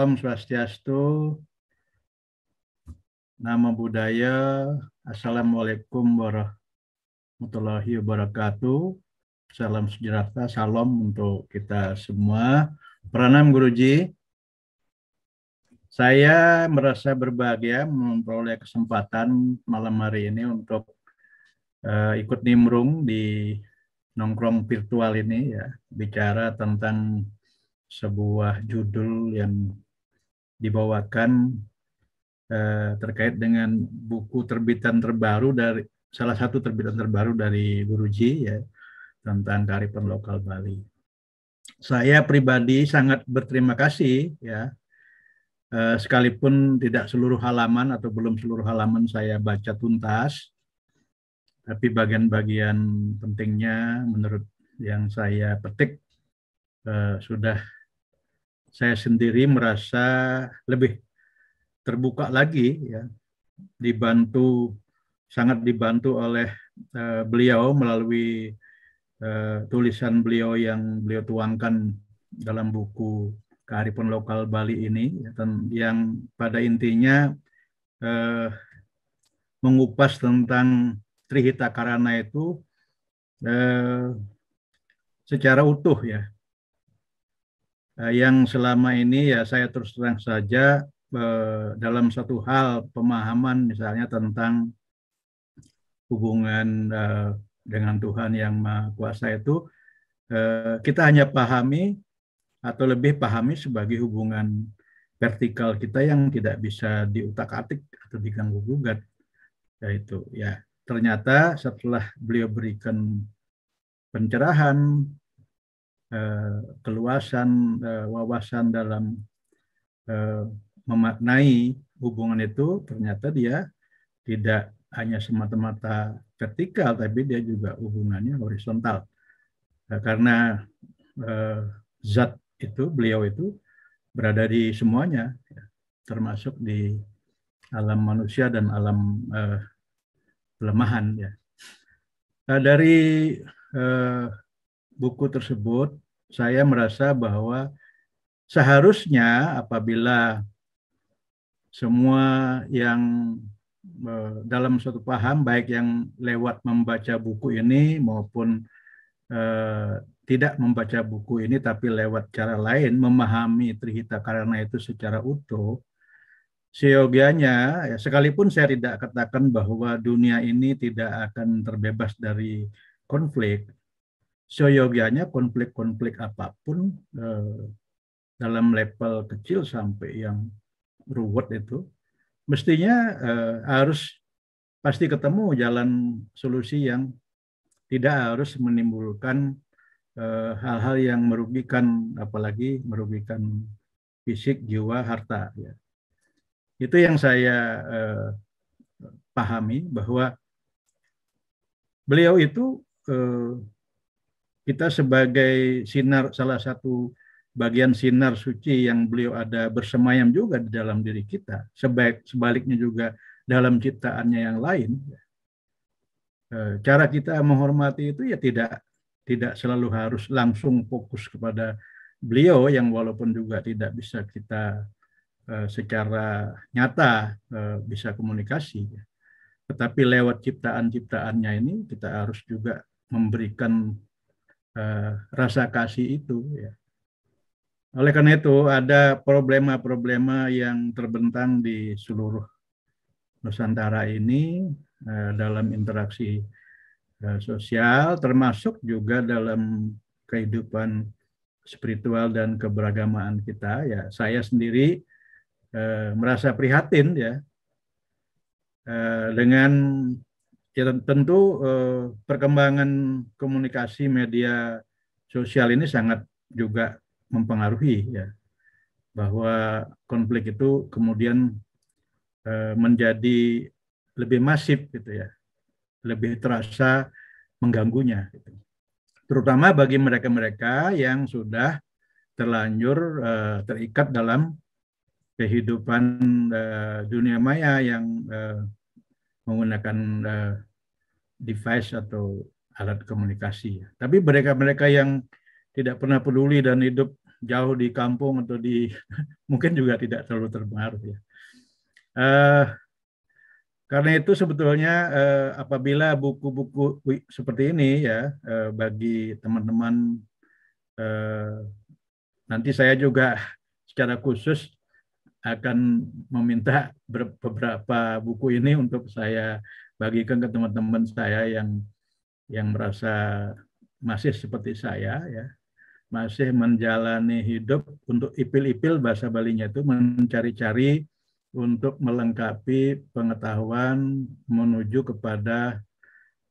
Om Swastiastu, Namo Buddhaya, Assalamualaikum warahmatullahi wabarakatuh. Salam sejahtera, salam untuk kita semua. Pranam Guruji. Saya merasa berbahagia memperoleh kesempatan malam hari ini untuk ikut nimbrung di nongkrong virtual ini ya, bicara tentang sebuah judul yang dibawakan terkait dengan buku terbitan terbaru dari salah satu terbitan terbaru dari Guruji ya, tentang kearifan lokal Bali. Saya pribadi sangat berterima kasih ya, sekalipun tidak seluruh halaman atau belum seluruh halaman saya baca tuntas, tapi bagian-bagian pentingnya menurut yang saya petik sudah saya sendiri merasa lebih terbuka lagi ya, sangat dibantu oleh beliau melalui tulisan beliau yang beliau tuangkan dalam buku Kearifan Lokal Bali ini, yang pada intinya mengupas tentang Trihita Karana itu secara utuh ya. Yang selama ini ya saya terus terang saja dalam satu hal pemahaman misalnya tentang hubungan dengan Tuhan Yang Maha Kuasa itu kita hanya pahami atau lebih pahami sebagai hubungan vertikal kita yang tidak bisa diutak-atik atau diganggu-gugat. Yaitu ya ternyata setelah beliau berikan pencerahan, keluasan wawasan dalam memaknai hubungan itu, ternyata dia tidak hanya semata-mata vertikal, tapi dia juga hubungannya horizontal. Karena zat itu, beliau itu berada di semuanya, termasuk di alam manusia dan alam kelemahan. Ya. Dari buku tersebut, saya merasa bahwa seharusnya apabila semua yang dalam suatu paham, baik yang lewat membaca buku ini maupun tidak membaca buku ini tapi lewat cara lain memahami Trihita Karana itu secara utuh, seyogianya ya, sekalipun saya tidak katakan bahwa dunia ini tidak akan terbebas dari konflik, seyogianya konflik-konflik apapun dalam level kecil sampai yang ruwet itu mestinya harus pasti ketemu jalan solusi yang tidak harus menimbulkan hal-hal yang merugikan, apalagi merugikan fisik, jiwa, harta. Ya. Itu yang saya pahami, bahwa beliau itu kita sebagai sinar, salah satu bagian sinar suci yang beliau ada bersemayam juga di dalam diri kita, sebaliknya juga dalam ciptaannya yang lain. Cara kita menghormati itu ya tidak selalu harus langsung fokus kepada beliau yang walaupun juga tidak bisa kita secara nyata bisa komunikasi, tetapi lewat ciptaan-ciptaannya ini kita harus juga memberikan rasa kasih itu ya. Oleh karena itu ada problema-problema yang terbentang di seluruh Nusantara ini dalam interaksi sosial, termasuk juga dalam kehidupan spiritual dan keberagamaan kita. Ya, saya sendiri merasa prihatin ya dengan ya, tentu perkembangan komunikasi media sosial ini sangat juga mempengaruhi ya, bahwa konflik itu kemudian menjadi lebih masif gitu ya, lebih terasa mengganggunya gitu. Terutama bagi mereka-mereka yang sudah terlanjur terikat dalam kehidupan dunia maya yang menggunakan device atau alat komunikasi. Tapi mereka-mereka yang tidak pernah peduli dan hidup jauh di kampung atau di mungkin juga tidak terlalu terpengaruh ya. Karena itu sebetulnya apabila buku-buku seperti ini ya bagi teman-teman, nanti saya juga secara khusus akan meminta beberapa buku ini untuk saya bagikan ke teman-teman saya yang merasa masih seperti saya ya, masih menjalani hidup untuk ipil-ipil, bahasa Balinya itu mencari-cari untuk melengkapi pengetahuan menuju kepada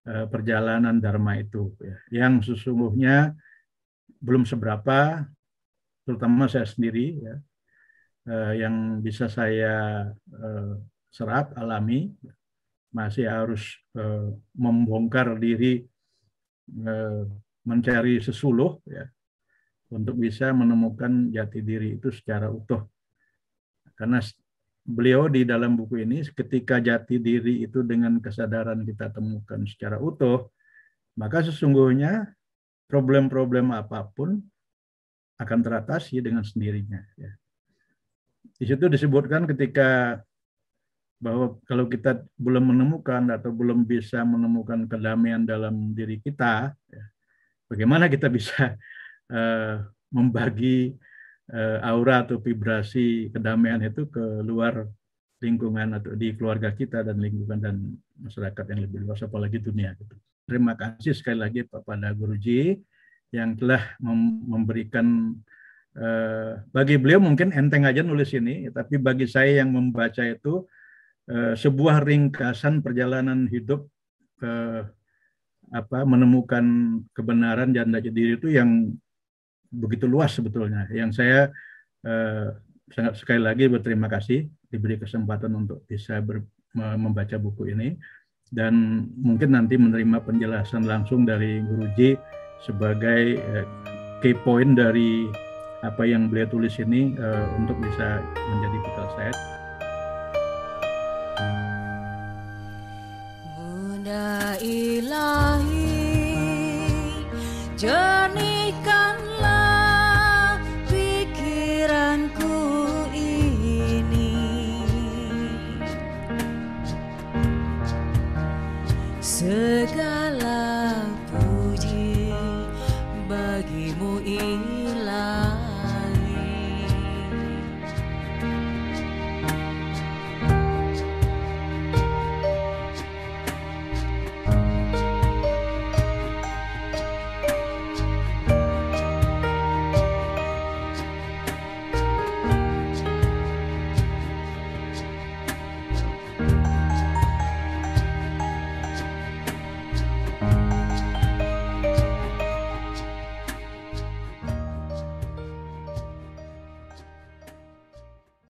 perjalanan Dharma itu ya, yang sesungguhnya belum seberapa, terutama saya sendiri ya, yang bisa saya serap alami, masih harus membongkar diri, mencari sesuluh ya, untuk bisa menemukan jati diri itu secara utuh. Karena beliau di dalam buku ini, ketika jati diri itu dengan kesadaran kita temukan secara utuh, maka sesungguhnya problem-problem apapun akan teratasi dengan sendirinya ya. Di situ disebutkan ketika bahwa kalau kita belum menemukan atau belum bisa menemukan kedamaian dalam diri kita, ya, bagaimana kita bisa membagi aura atau vibrasi kedamaian itu ke luar lingkungan atau di keluarga kita dan lingkungan dan masyarakat yang lebih luas, apalagi dunia. Terima kasih sekali lagi kepada Guruji yang telah memberikan, bagi beliau mungkin enteng aja nulis ini, tapi bagi saya yang membaca itu sebuah ringkasan perjalanan hidup menemukan kebenaran dan jati diri itu yang begitu luas sebetulnya. Yang saya sangat sekali lagi berterima kasih diberi kesempatan untuk bisa membaca buku ini, dan mungkin nanti menerima penjelasan langsung dari Guruji sebagai key point dari apa yang beliau tulis ini untuk bisa menjadi bekal saya. Bunda Ilahi, jernihkanlah pikiranku ini, segala